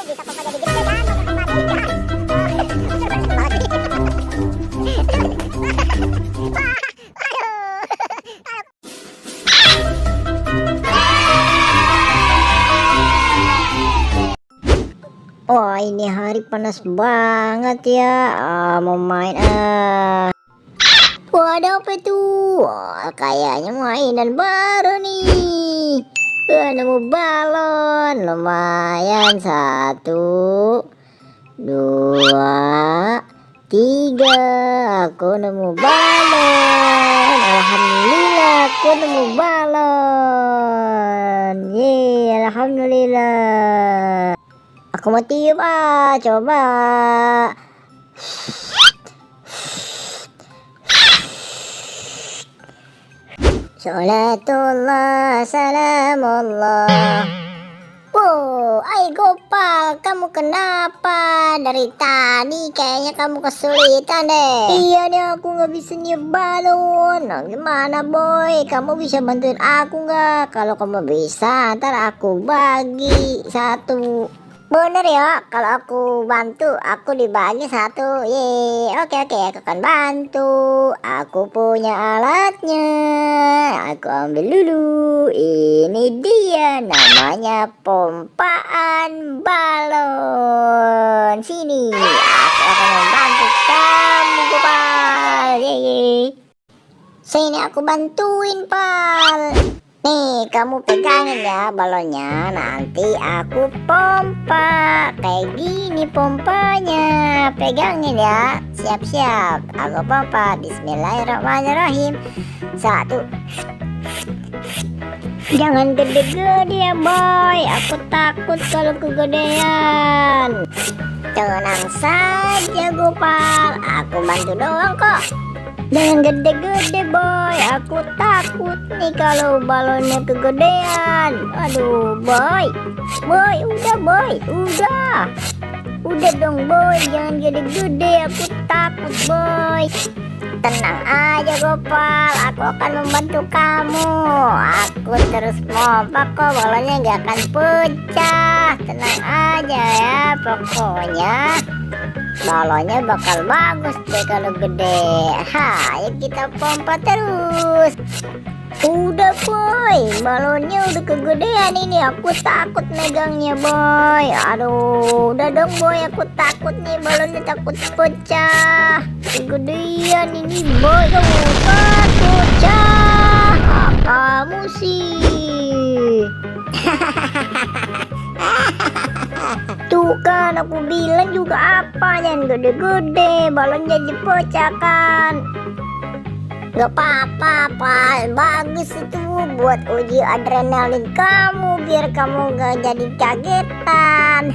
bisa pompa jadi gede kan? Wah, ini hari panas banget ya. Mau main Wah, ada apa itu? Wah, kayaknya mainan baru nih. Nemu balon. Lumayan. 1, 2, 3. Aku nemu balon. Alhamdulillah aku nemu balon. Yeay, alhamdulillah. Aku mau tiup coba. Salatullah, salamullah. Wow, Gopal, kamu kenapa? Dari tadi kayaknya kamu kesulitan deh. Iya nih, aku nggak bisa niup balon. Nah, gimana boy? Kamu bisa bantuin aku nggak? Kalau kamu bisa, ntar aku bagi 1. Bener ya, kalau aku bantu, aku dibagi 1. Yeay, oke, aku akan bantu. Aku punya alatnya. Aku ambil dulu. Ini dia, namanya pompaan balon. Sini, aku akan membantu kamu, Pal. Yeay. Sini aku bantuin, Pal. Nih, kamu pegangin ya balonnya. Nanti aku pompa. Kayak gini pompanya. Pegangin ya. Siap-siap. Aku pompa. Bismillahirrahmanirrahim. 1. Jangan gede-gede ya boy. Aku takut kalau kegedean. Tenang saja Gopal. Aku bantu doang kok. Jangan gede-gede boy, aku takut nih kalau balonnya kegedean. Aduh boy, udah dong boy, jangan gede-gede, aku takut boy. Tenang aja Gopal, aku akan membantu kamu. Aku terus pompa kok, balonnya gak akan pecah. Tenang aja ya, pokoknya balonnya bakal bagus deh kalau gede. Ayo kita pompa terus. Udah boy, balonnya udah kegedean ini. Aku takut megangnya boy. Aduh, udah dong boy, aku takut nih balonnya takut pecah. Kegedean ini boy, kamu takut pecah. Kamu sih. Tuh kan aku bilang juga apa, jangan gede-gede, balonnya dipecahkan. Gak apa-apa, Pal. Bagus itu buat uji adrenalin kamu, biar kamu gak jadi kagetan.